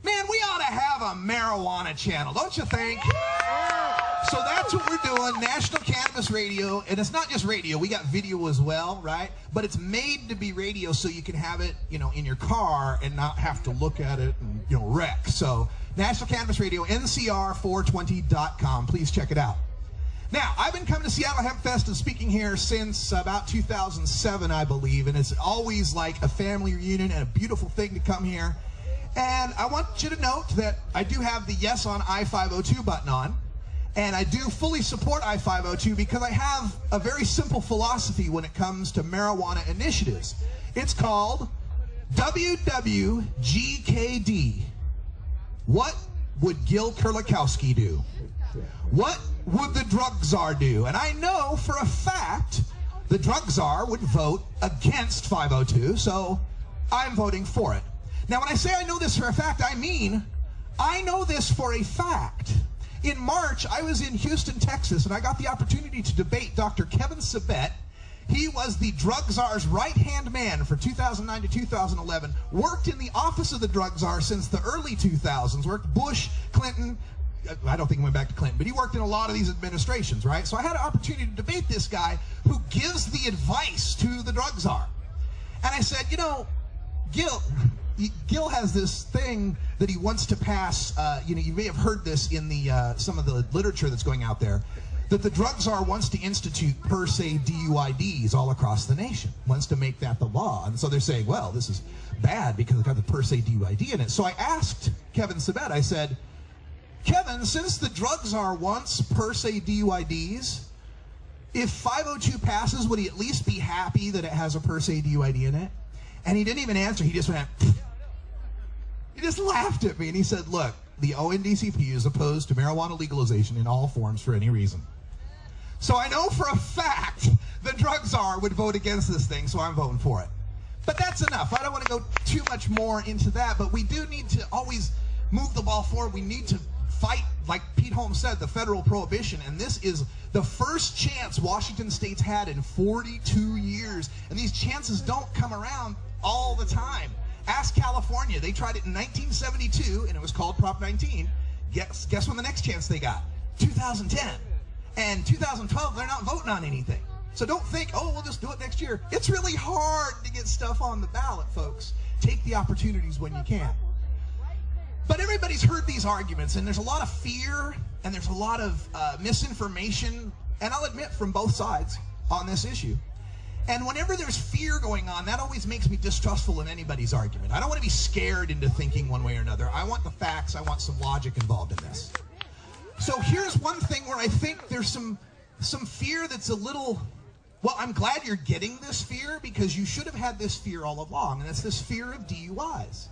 man, we ought to have a marijuana channel, don't you think? So that's what we're doing, National Cannabis Radio, and it's not just radio, we got video as well, right? But it's made to be radio so you can have it, in your car and not have to look at it and, wreck. So, National Cannabis Radio, ncr420.com, please check it out. Now, I've been coming to Seattle Hempfest and speaking here since about 2007, I believe, and it's always like a family reunion and a beautiful thing to come here. And I want you to note that I do have the Yes on I-502 button on. And I do fully support I-502 because I have a very simple philosophy when it comes to marijuana initiatives. It's called WWGKD. What would Gil Kurlikowski do? What would the drug czar do? And I know for a fact the drug czar would vote against 502, so I'm voting for it. Now, when I say I know this for a fact, I mean I know this for a fact. In March, I was in Houston, Texas, and I got the opportunity to debate Dr. Kevin Sabet. He was the drug czar's right-hand man for 2009 to 2011, worked in the office of the drug czar since the early 2000s, worked Bush, Clinton. I don't think he went back to Clinton, but he worked in a lot of these administrations, right? So I had an opportunity to debate this guy who gives the advice to the drug czar. And I said, you know, Gil has this thing that he wants to pass. You know, you may have heard this in the some of the literature that's going out there, that the drug czar wants to institute per se DUIDs all across the nation, wants to make that the law. And so they're saying, well, this is bad because it's got the per se DUID in it. So I asked Kevin Sabet, I said, Kevin, since the drug czar wants per se DUIDs, if 502 passes, would he at least be happy that it has a per se DUID in it? And he didn't even answer. He just went, he just laughed at me. And he said, look, the ONDCP is opposed to marijuana legalization in all forms for any reason. So I know for a fact the drug czar would vote against this thing, so I'm voting for it. But that's enough. I don't want to go too much more into that, but we do need to always move the ball forward. We need to fight, like Pete Holmes said, the federal prohibition, and this is the first chance Washington State's had in 42 years, and these chances don't come around all the time. Ask California. They tried it in 1972, and it was called Prop 19. Guess when the next chance they got? 2010. And 2012, they're not voting on anything. So don't think, oh, we'll just do it next year. It's really hard to get stuff on the ballot, folks. Take the opportunities when you can. But everybody's heard these arguments, and there's a lot of fear, and there's a lot of misinformation, and I'll admit from both sides on this issue. And whenever there's fear going on, that always makes me distrustful in anybody's argument. I don't want to be scared into thinking one way or another. I want the facts. I want some logic involved in this. So here's one thing where I think there's some fear that's a little... Well, I'm glad you're getting this fear because you should have had this fear all along, and it's this fear of DUIs.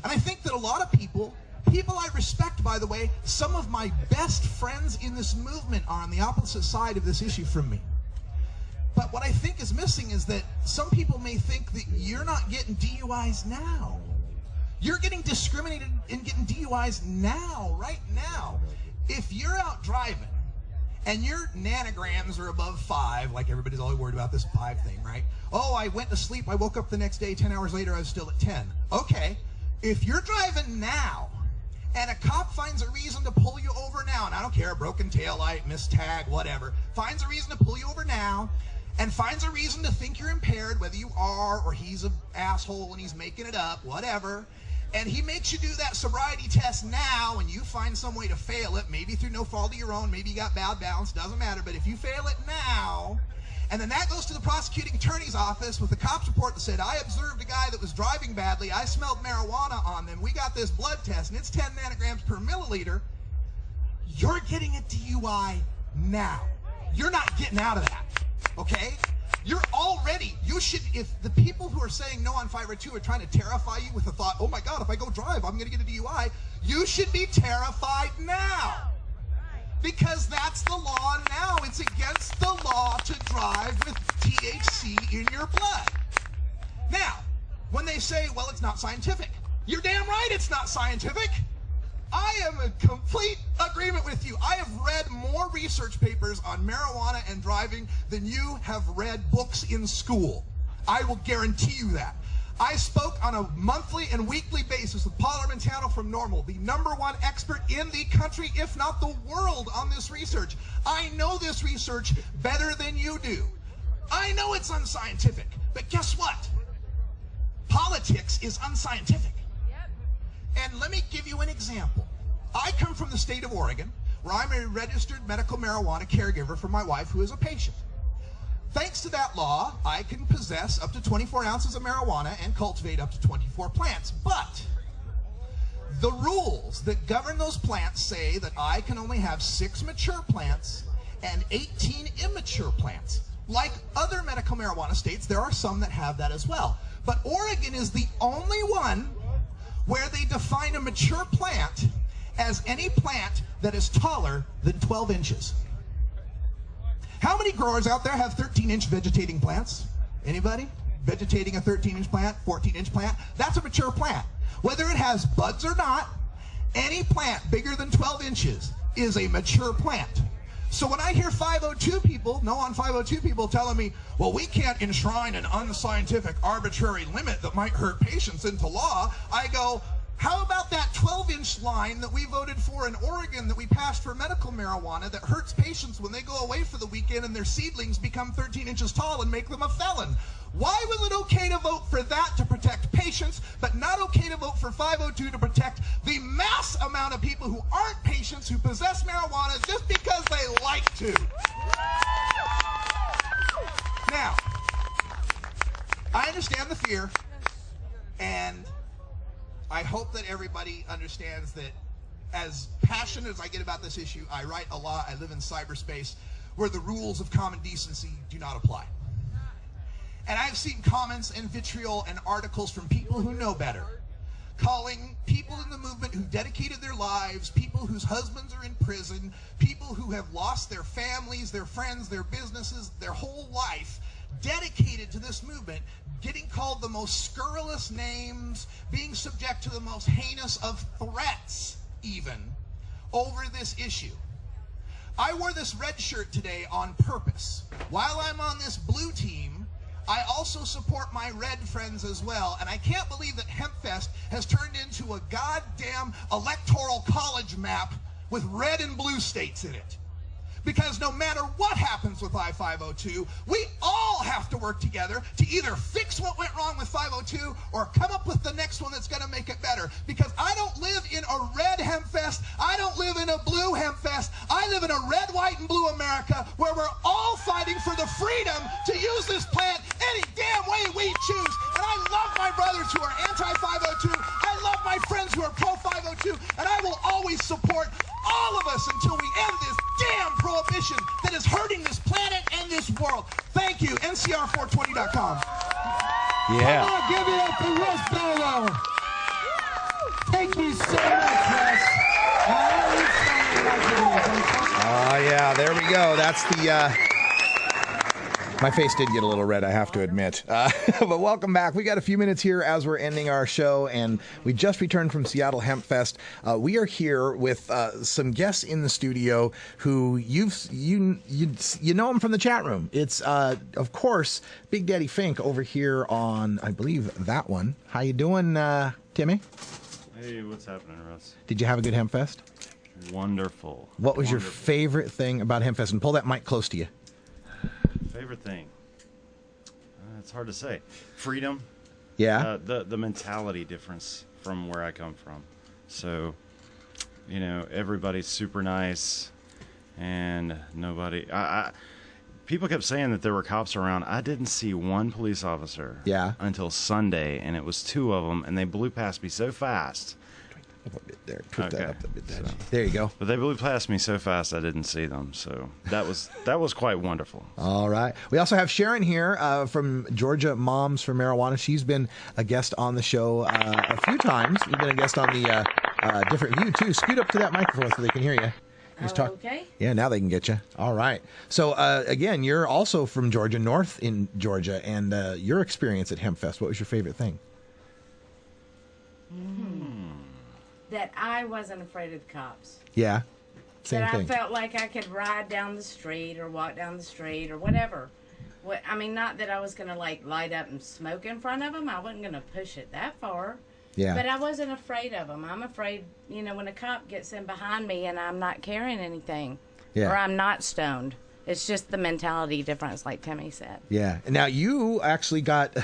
And I think that a lot of people I respect, by the way, some of my best friends in this movement are on the opposite side of this issue from me. But what I think is missing is that some people may think that you're not getting DUIs now. You're getting discriminated and getting DUIs now, right now. If you're out driving and your nanograms are above 5, like everybody's always worried about this 5 thing, right? Oh, I went to sleep, I woke up the next day, 10 hours later, I was still at 10. Okay, if you're driving now and a cop finds a reason to pull you over now, and I don't care, broken taillight, missed tag, whatever, finds a reason to pull you over now, and finds a reason to think you're impaired, whether you are or he's an asshole and he's making it up, whatever, and he makes you do that sobriety test now and you find some way to fail it, maybe through no fault of your own, maybe you got bad balance, doesn't matter, but if you fail it now, and then that goes to the prosecuting attorney's office with the cop's report that said, I observed a guy that was driving badly, I smelled marijuana on them, we got this blood test, and it's 10 nanograms per milliliter, you're getting a DUI now. You're not getting out of that, okay? You're already, you should, if the people who are saying no on 502 are trying to terrify you with the thought, oh my God, if I go drive, I'm going to get a DUI, you should be terrified now. Because that's the law now. It's against the law to drive with THC in your blood. Now, when they say, well, it's not scientific, you're damn right it's not scientific. I am in complete agreement with you. I have read more research papers on marijuana and driving than you have read books in school. I will guarantee you that. I spoke on a monthly and weekly basis with Paul Armentano from Normal, the #1 expert in the country, if not the world, on this research. I know this research better than you do. I know it's unscientific, but guess what? Politics is unscientific. And let me give you an example. I come from the state of Oregon, where I'm a registered medical marijuana caregiver for my wife, who is a patient. Thanks to that law, I can possess up to 24 ounces of marijuana and cultivate up to 24 plants. But The rules that govern those plants say that I can only have 6 mature plants and 18 immature plants. Like other medical marijuana states, there are some that have that as well. But Oregon is the only one where they define a mature plant as any plant that is taller than 12 inches. How many growers out there have 13-inch vegetating plants? Anybody? Vegetating a 13-inch plant, 14-inch plant? That's a mature plant. Whether it has buds or not, any plant bigger than 12 inches is a mature plant. So when I hear 502 people, on 502 people telling me, well, we can't enshrine an unscientific arbitrary limit that might hurt patients into law, I go, how about that 12-inch line that we voted for in Oregon that we passed for medical marijuana that hurts patients when they go away for the weekend and their seedlings become 13 inches tall and make them a felon? Why was it okay to vote for that to protect patients, but not okay to vote for 502 to protect the mass amount of people who aren't patients who possess marijuana just because they like to? Now, I understand the fear, and I hope that everybody understands that as passionate as I get about this issue, I write a lot, I live in cyberspace where the rules of common decency do not apply. And I've seen comments and vitriol and articles from people who know better, calling people in the movement who dedicated their lives, people whose husbands are in prison, people who have lost their families, their friends, their businesses, their whole life, dedicated to this movement, getting called the most scurrilous names, being subject to the most heinous of threats even, over this issue. I wore this red shirt today on purpose. While I'm on this blue team, I also support my red friends as well, and I can't believe that Hempfest has turned into a goddamn electoral college map with red and blue states in it. Because no matter what happens with I-502, we all have to work together to either fix what went wrong with 502 or come up with the next one that's going to make it better. Because I don't live in a red Hempfest. I don't live in a blue Hempfest. I live in a red, white, and blue America where we're all fighting for the freedom to use this plant any damn way we choose. And I love my brothers who are anti-502. I love my friends who are pro-502. And I will always support all of us until we end this damn prohibition that is hurting this planet and this world. Thank you. NCR420.com. Yeah. Come on, give it up for Russ Belville. Thank you so much, Russ. Yeah, there we go. That's the... My face did get a little red, I have to admit. But welcome back. We got a few minutes here as we're ending our show, and we just returned from Seattle Hempfest. We are here with some guests in the studio who you know them from the chat room. It's of course Big Daddy Fink over here on, I believe, that one. How you doing, Timmy? Hey, what's happening, Russ? Did you have a good Hempfest? Wonderful. What was your favorite thing about Hempfest? And pull that mic close to you. Favorite thing? It's hard to say. Freedom. Yeah. The mentality difference from where I come from. So, you know, everybody's super nice, and nobody. People kept saying that there were cops around. I didn't see one police officer. Yeah. Until Sunday, and it was 2 of them, and they blew past me so fast. There, put that up a bit. So. There you go. But they blew past me so fast I didn't see them. So that was quite wonderful. All right. We also have Sharon here from Georgia Moms for Marijuana. She's been a guest on the show a few times. You've been a guest on the Different View too. Scoot up to that microphone so they can hear you. Just talk. Okay. Yeah, now they can get you. All right. So again, you're also from Georgia, north in Georgia, and your experience at Hempfest. What was your favorite thing? That I wasn't afraid of the cops. Yeah, same that thing. I felt like I could ride down the street or walk down the street or whatever. I mean, not that I was going to like light up and smoke in front of them. I wasn't going to push it that far. Yeah. But I wasn't afraid of them. I'm afraid, you know, when a cop gets in behind me and I'm not carrying anything. Yeah. Or I'm not stoned. It's just the mentality difference, like Timmy said. Yeah. And now you actually got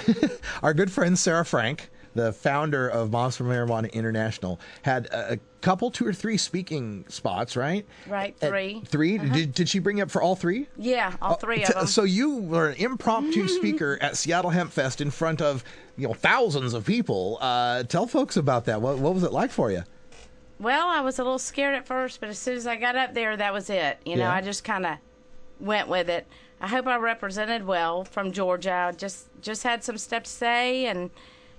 our good friend Sarah Frank, the founder of Moms for Marijuana International, had a couple, 2 or 3 speaking spots, right? Right, 3. 3? Did she bring you up for all 3? Yeah, all 3 of them. So you were an impromptu speaker at Seattle Hempfest in front of thousands of people. Tell folks about that. What was it like for you? Well, I was a little scared at first, but as soon as I got up there, that was it. You know, I just kind of went with it. I hope I represented well from Georgia. I just had some stuff to say, and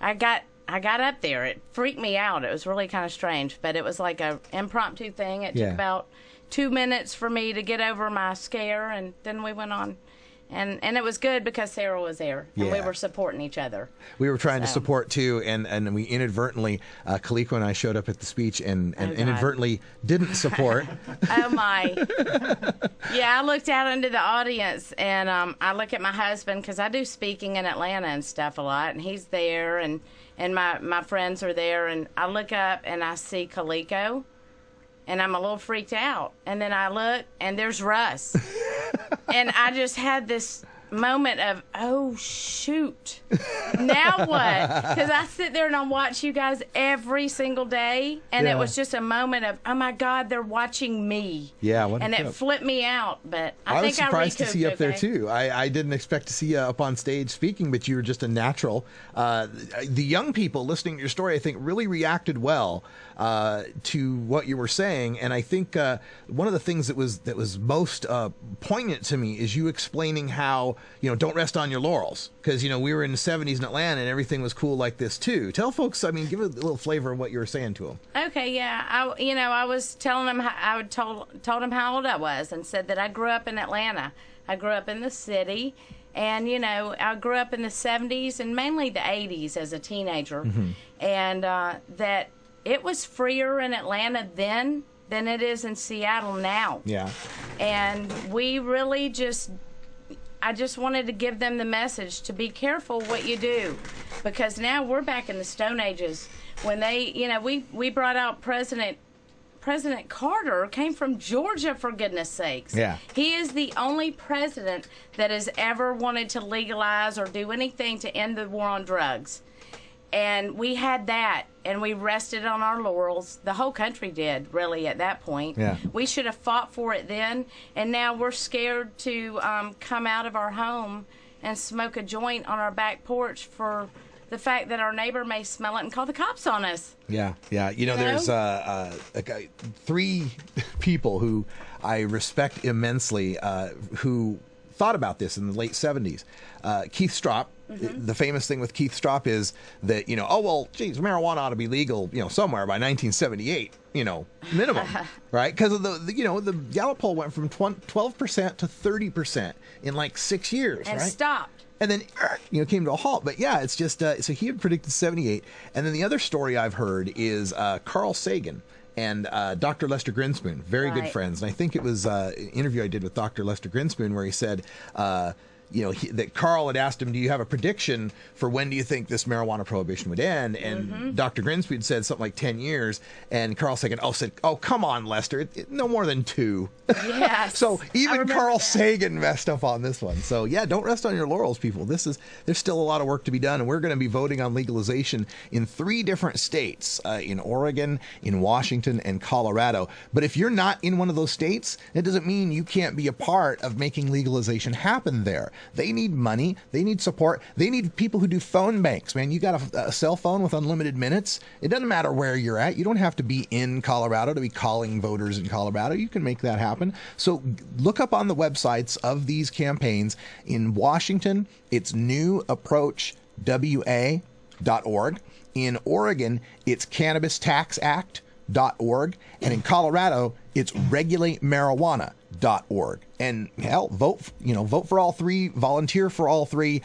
I got up there. It freaked me out. It was really kind of strange, but it was like a impromptu thing. It took about 2 minutes for me to get over my scare, and then we went on. And it was good because Sarah was there, and we were supporting each other. We were trying to support, too, and we inadvertently, Kaliko and I showed up at the speech and inadvertently didn't support. Oh, my. Yeah, I looked out into the audience, and I look at my husband, because I do speaking in Atlanta and stuff a lot, and he's there, and my friends are there, and I look up, and I see Kaliko, and I'm a little freaked out. And then I look, and there's Russ. And I just had this moment of, oh, shoot. Now what? Because I sit there and I watch you guys every single day, and it was just a moment of, oh, my God, they're watching me. Yeah. And it flipped me out, but I think was surprised to see you up there, too. I didn't expect to see you up on stage speaking, but you were just a natural. The young people listening to your story, I think, really reacted well to what you were saying, and I think one of the things that was most poignant to me is you explaining how, don't rest on your laurels, because we were in the 70s in Atlanta and everything was cool like this too. Tell folks, give a little flavor of what you were saying to them. Okay, yeah, I was telling them told them how old I was, and said that I grew up in Atlanta. I grew up in the city. And, I grew up in the 70s and mainly the 80s as a teenager, and that it was freer in Atlanta then than it is in Seattle now. Yeah. And we really I just wanted to give them the message to be careful what you do, because now we're back in the Stone Ages when we brought out President Carter came from Georgia, for goodness sakes. Yeah. He is the only president that has ever wanted to legalize or do anything to end the war on drugs. And we had that, and we rested on our laurels. The whole country did, really, at that point. Yeah. We should have fought for it then, and now we're scared to come out of our home and smoke a joint on our back porch for the fact that our neighbor may smell it and call the cops on us. Yeah. There's three people who I respect immensely who thought about this in the late 70s. Keith Stroup. The famous thing with Keith Stroup is that, marijuana ought to be legal, somewhere by 1978, minimum, right? Because of the Gallup poll went from 12% to 30% in like 6 years, and right? Stopped. And then, came to a halt. But yeah, it's just, so he had predicted 78. And then the other story I've heard is Carl Sagan and Dr. Lester Grinspoon, very good friends. And I think it was an interview I did with Dr. Lester Grinspoon where he said, that Carl had asked him, do you have a prediction for when do you think this marijuana prohibition would end? And Dr. Grinspoon said something like 10 years. And Carl Sagan said, oh, come on, Lester, no more than 2. Yes. So even Carl Sagan messed up on this one. So yeah, don't rest on your laurels, people. There's still a lot of work to be done. And we're going to be voting on legalization in 3 different states, in Oregon, in Washington, and Colorado. But if you're not in one of those states, it doesn't mean you can't be a part of making legalization happen there. They need money. They need support. They need people who do phone banks, man. You got a cell phone with unlimited minutes. It doesn't matter where you're at. You don't have to be in Colorado to be calling voters in Colorado. You can make that happen. So look up on the websites of these campaigns. In Washington, it's newapproachwa.org. In Oregon, it's cannabistaxact.org. And in Colorado, it's regulatemarijuana.org. And hell, vote for all 3, volunteer for all 3,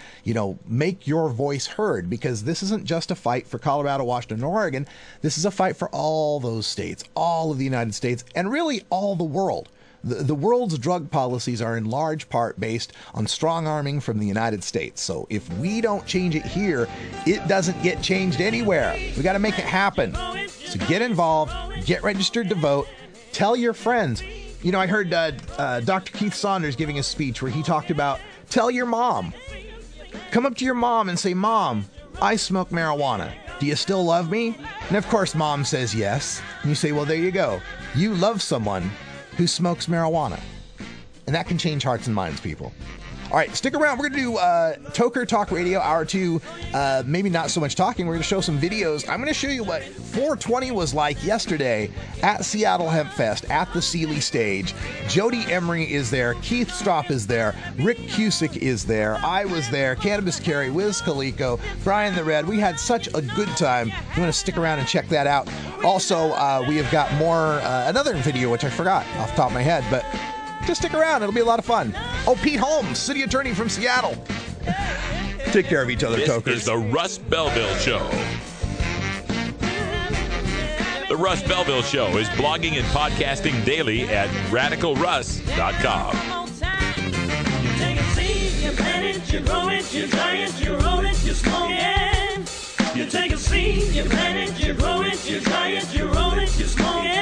make your voice heard, because this isn't just a fight for Colorado, Washington, and Oregon. This is a fight for all those states, all of the United States, and really all the world. The world's drug policies are in large part based on strong arming from the United States. So if we don't change it here, it doesn't get changed anywhere. We got to make it happen. So get involved, get registered to vote, tell your friends. I heard Dr. Keith Saunders giving a speech where he talked about, tell your mom. Come up to your mom and say, Mom, I smoke marijuana. Do you still love me? And of course, Mom says yes. And you say, well, there you go. You love someone who smokes marijuana. And that can change hearts and minds, people. All right, stick around. We're going to do Toker Talk Radio, Hour 2. Maybe not so much talking. We're going to show some videos. I'm going to show you what 420 was like yesterday at Seattle Hempfest at the Sealy stage. Jody Emery is there. Keith Stropp is there. Rick Cusick is there. I was there. Cannabis Carey, Wiz Calico, Brian the Red. We had such a good time. You want to stick around and check that out. Also, we have got more, another video, which I forgot off the top of my head, but just stick around. It'll be a lot of fun. Oh, Pete Holmes, city attorney from Seattle. Take care of each other, Tokers. This is the Russ Belville Show. The Russ Belville Show is blogging and podcasting daily at radicalruss.com. You take a seed, you plant it, you grow it, you dry it, you roll it, you smoke it. You take a seed, you plant it, you grow it, you dry it, you roll it, you smoke it.